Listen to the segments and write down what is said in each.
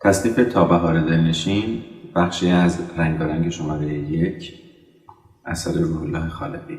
تصنیف تا بهار دلنشین بخشی از رنگارنگ شماره 1 اثر روح الله خالقی.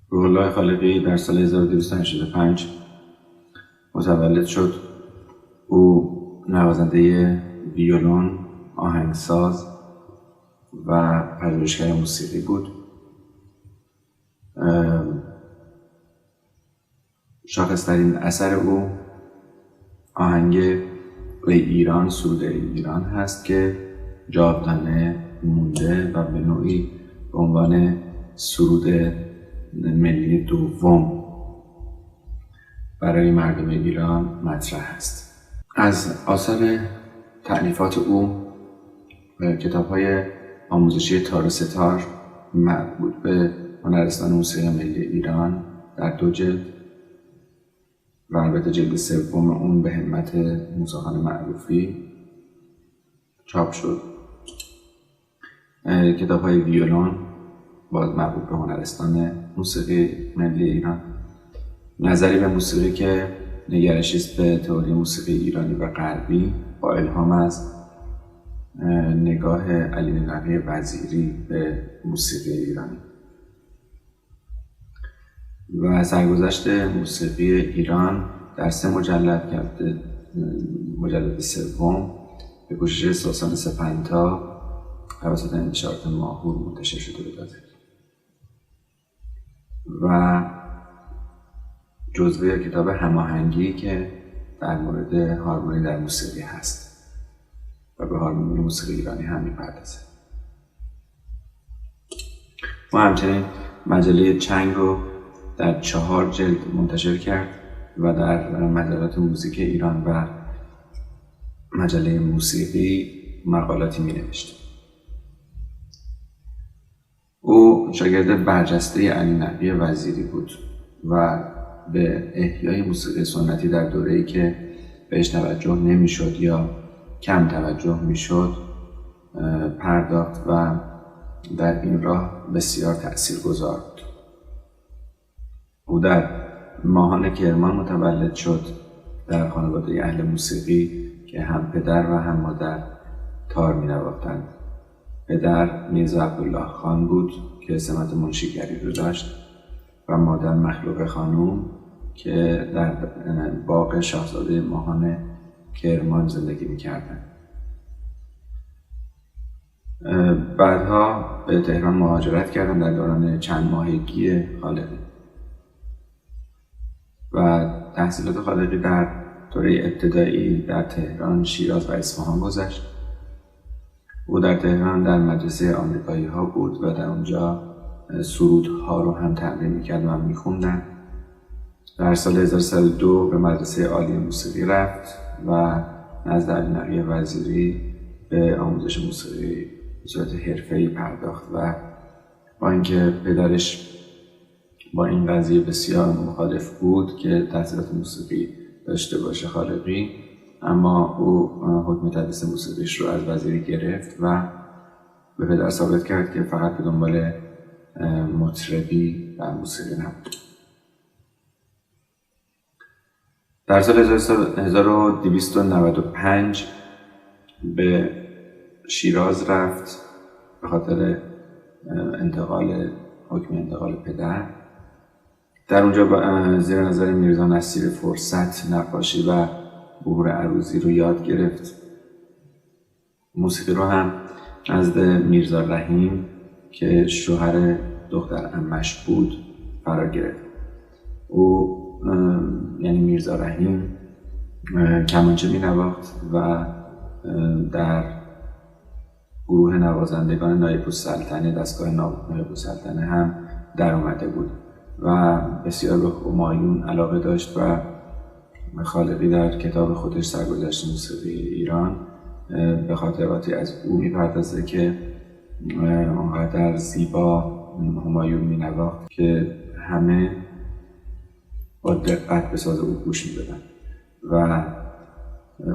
روح الله خالقی در سال 1285 متولد شد. او نوازنده ویولون، آهنگساز و پژوهشگر موسیقی بود. شاخص‌ترین اثر او آهنگ ای ایران، سرود ای ایران هست که جاودانه مونده و به نوعی به عنوان سرود ملی دوم برای مردم ایران مطرح است. از آثار تألیفات او کتاب‌های آموزشی تار و ستار مربوط به هنرستان موسیقی ملی ایران در 2 جلد و البته جلد 3 اون به همت موسیقان معروفی چاپ شد. کتاب‌های ویولون باز مربوط به هنرستان موسیقی ملی ایران. نظری به موسیقی که نگرشی است به تئوری موسیقی ایرانی و غربی با الهام از نگاه علی نقی وزیری به موسیقی ایرانی و سرگذشت موسیقی ایران در 3 مجلد که مجلد 3 به کوشش ساسان سپهتا توسط انتشارات ماهور منتشر شده بود و جزوه کتاب هماهنگی که در مورد هارمونی در موسیقی هست و به هارمونی موسیقی ایرانی هم می‌پردازه. ما همچنین مجله چنگ رو در 4 جلد منتشر کرد و در مجلات موزیک ایران و مجله موسیقی مقالاتی می‌نوشت. او شاگرد برجسته علی نقی وزیری بود و به احیای موسیقی سنتی در دوره‌ای که بهش توجه نمی‌شد یا کم توجه می‌شد پرداخت و در این راه بسیار تأثیرگذار بود. او در ماهان کرمان متولد شد در خانواده اهل موسیقی که هم پدر و هم مادر تار می‌نواختند. پدر میرزا عبدالله خان بود که سمت منشیگری رو داشت و مادر مخلوق خانوم که در باغ شاهزاده ماهان کرمان زندگی می‌کردند. بعدها به تهران مهاجرت کردند در دوران چند ماهگی خالقی و تحصیلات خالقی در دوره ابتدایی در تهران، شیراز و اصفهان گذشت. او در تهران در مدرسه آمریکایی ها بود و در اونجا سرودها رو هم تمرین میکرد و میخوندن. در سال 1302 به مدرسه عالی موسیقی رفت و نزد علی نقی وزیری به آموزش موسیقی به صورت حرفه‌ای پرداخت و با اینکه پدرش با این قضیه بسیار مخالف بود که تحصیلات موسیقی داشته باشه خالقی، اما او حکم تدریس موسیقیش رو از وزیری گرفت و به پدر ثابت کرد که فقط به دنبال مطربی در موسیقی نبود. در سال 1295 به شیراز رفت به خاطر حکم انتقال پدر. در اونجا زیر نظر میرزا نصیر فرصت نقاشی و بهور عروضی رو یاد گرفت. موسیقی رو هم نزد میرزا رحیم که شوهر دختر عمش بود فرا گرفت. او یعنی میرزا رحیم کمانچه می نواخت و در گروه نوازندگان نایب السلطنه، دستگاه نایب السلطنه هم در اومده بود و بسیار به همایون علاقه داشت و خالقی در کتاب خودش سرگذشت موسیقی ایران به خاطراتی از او میپردازه که اونقدر زیبا همایون مینواخت که همه با دقت به ساز او گوش میدادن و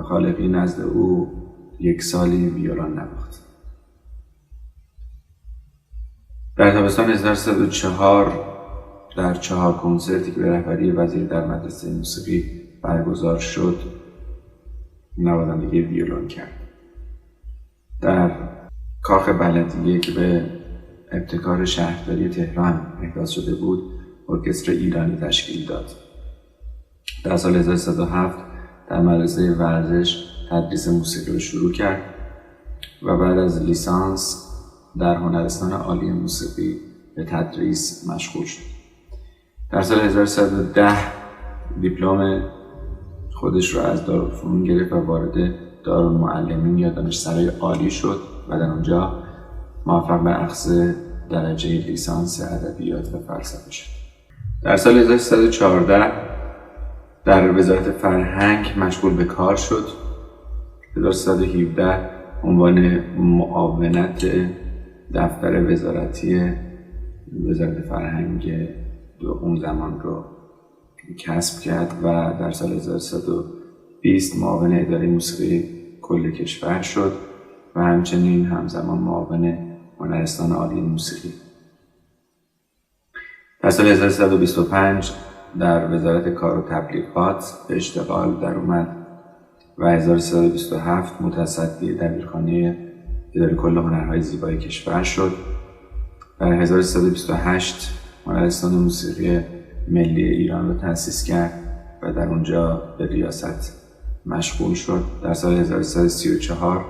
خالقی نزد او 1 سالی ویولون نواخت. در تابستان 1304 در 4 کنسرتی که به رهبری وزیر در مدرسه موسیقی برگزار شد نوازندگی ویولون کرد. در کاخ بلدیه که به ابتکار شهرداری تهران احداث شده بود، ارکستر ایرانی تشکیل داد. در سال 1307 در مدرسه ورزش تدریس موسیقی رو شروع کرد و بعد از لیسانس در هنرستان عالی موسیقی به تدریس مشغول شد. در سال 1310 دیپلم خودش رو از دارالفنون گرفت و وارد دارالمعلمین یا دانشسرای عالی شد و در اونجا موفق به اخذ درجه لیسانس ادبیات و فلسفه شد. در سال 1314 در وزارت فرهنگ مشغول به کار شد. 1317 عنوان معاونت دفتر وزارتی وزارت فرهنگ اون زمان رو کسب کرد و در سال 1320 معاون اداره موسیقی کل کشور شد و همچنین همزمان معاون هنرستان عالی موسیقی. در سال 1325 در وزارت کار و تبلیغات به اشتغال در اومد و 1327 متصدی دبیرخانه اداره کل هنرهای زیبای کشور شد. در 1328 هنرستان موسیقی ملی ایران رو تأسیس کرد و در اونجا به ریاست مشغول شد. در سال 1334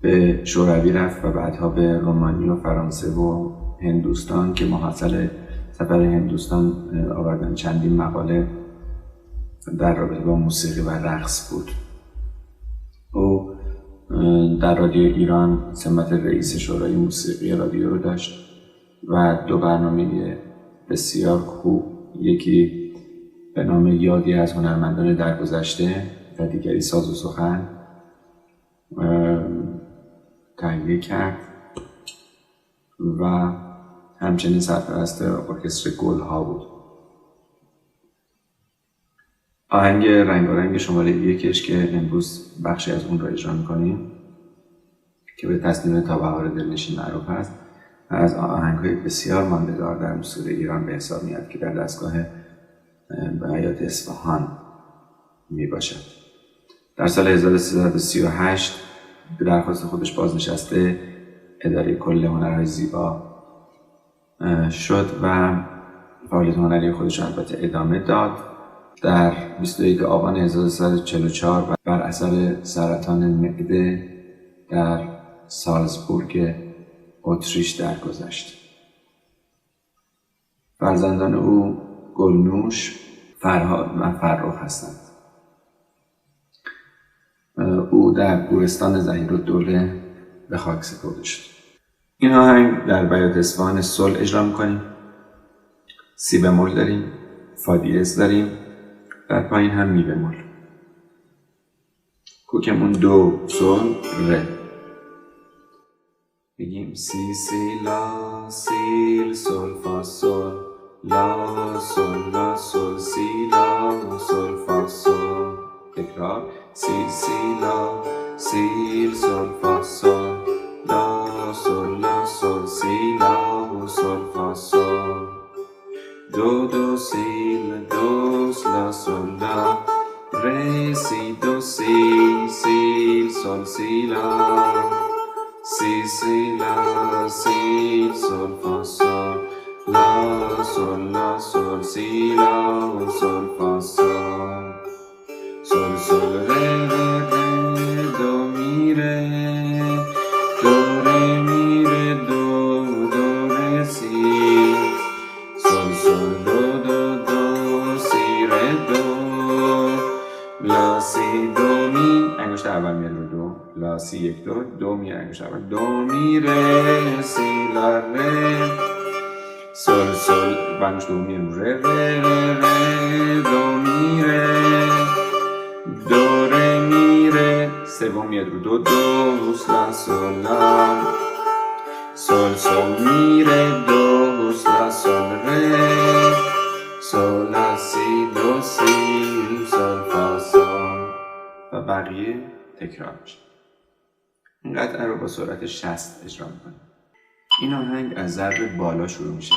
به شوروی رفت و بعدها به رومانی و فرانسه و هندوستان که محصل سفر هندوستان آوردن چندین مقاله در رابطه با موسیقی و رقص بود. او در رادیو ایران سمت رئیس شورای موسیقی رادیو رو داشت و 2 برنامه بسیار خوب، یکی به نام یادی از هنرمندان درگذشته و دیگری ساز و سخن تهیه کرد و همچنین سرپرست ارکستر گلها بود. آهنگ رنگارنگ شماره 1 که امروز بخشی از اون را اجرا می‌کنیم که به تصنیف تا بهار دلنشین معروف است، از آهنگ‌های بسیار ماندگار در موسیقی ایران به حساب میاد که در دستگاه بیات اصفهان میباشد. در سال 1338 به درخواست خودش بازنشسته اداره کل هنرهای زیبا شد و فعالیت هنری خودش البته ادامه داد. در 21 آبان 1344 بر اثر سرطان معده در سالزبورگ اتریش درگذشت. فرزندان او گلنوش، فرهاد و فرخ هستند. او در گورستان ظهیرالدوله به خاک سپرده شد. این آهنگ در بیات اصفهان صلح اجرا می‌کنیم. سی بمول داریم، فا دیز داریم، در پایین هم می بمول. کوکمون دو صلح ره. بگیم سی سی لا سیل صلح فا صلح لا صلح لا صلح سی لا صلح فا صلح. تکرار سی سی لا سیل صلح فا صلح لا صلح لا صلح سی لا صلح فا صلح. دو دو سیل دو لا صلح لا ره سی دو سیل سیل صلح سی لا سی سی لا سیل صلح فا صلح لا صلح لا صلح سی لا صلح فا صلح. صلح صلح ره ره ره دو می ره دو ره می ره دو دو ره سی. صلح صلح دو دو دو سی ره دو لا سی دو می. انگشت اول میاد رو دو. لا سی یک دو دو می انگشت اول دو می ره سی لا ره. صلح صلح و انگشت دو می رو ره ره ره ره دو می ره دو ره می ره. سوم میاد رو دو دو لا صلح لا صلح صلح می ره دو لا صلح ره صلح لا سی دو سی صلح فا صلح. و بقیه تکرار میشه. این قطعه رو با سرعت 60 اجرا میکنیم. این آهنگ از ضرب بالا شروع میشه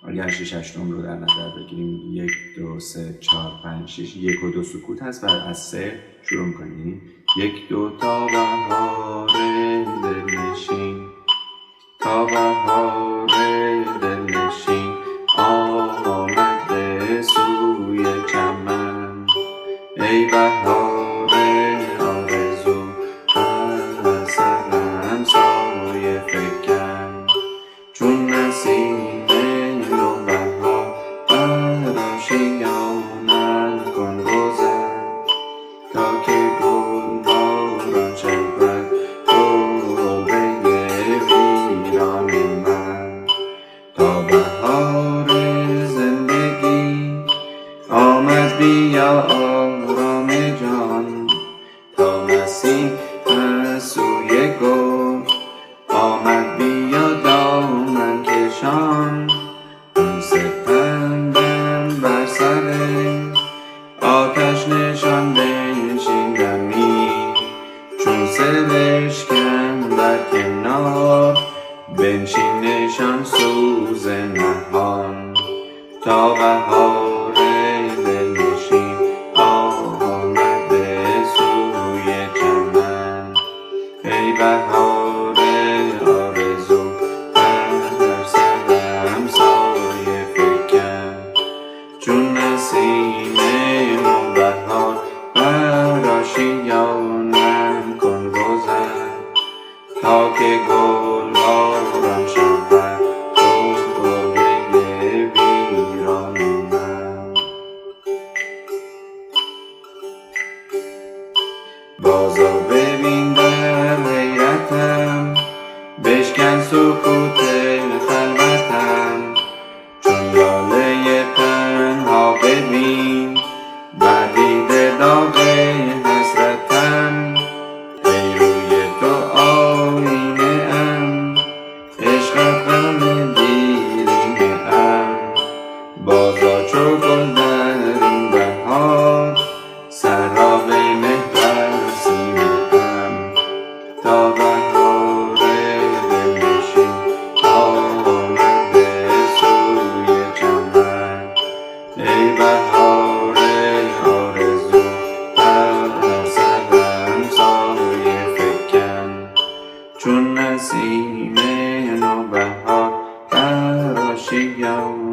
اگر 6 8 رو در نظر بگیریم 1 2 3 4 5 6 1 و 2 سکوت هست و از 3 شروع می‌کنیم. 1 2 تا بهار دلنشین، تا بهار دلنشین آمده سوی چمن، ای بهار آرزو بر سرم سایه فکن، چون نسیم نوبهار بر آشیانم کن گذر، تا که گل باران شود توبه ویران من. تا بهار زندگی آمد بیا آرام جان، تا نسیم از سوی گل آمد بیا دامن کشان، اون سپندم بر سر آتش نشان بنشیندمی، چون سرشکم در کنار بنشین نشان سوز نهان. تا بهار دلنشین آمده سوی چمن، ای بهار آرزو بر سرم سایه فکن، چون نسیم نوبهار بر آشیانم کن گذر، تا که گل باران شود توبه ویران من. بازا ببین در حیرتم، بشکن سکوت خلوتم، چون لاله تنها ببین بر دیده داغ حسرتم، ای روی تو آینه ام، عشقت غم دیرینه ام، بازا چو گل در این بهار سر را بنه بر سینه ام. تا بهار دلنشین آمده سوی چمن، ای بهار آرزو بر سرم سایه فکن، چون نسیم نوبهار بر آشیانم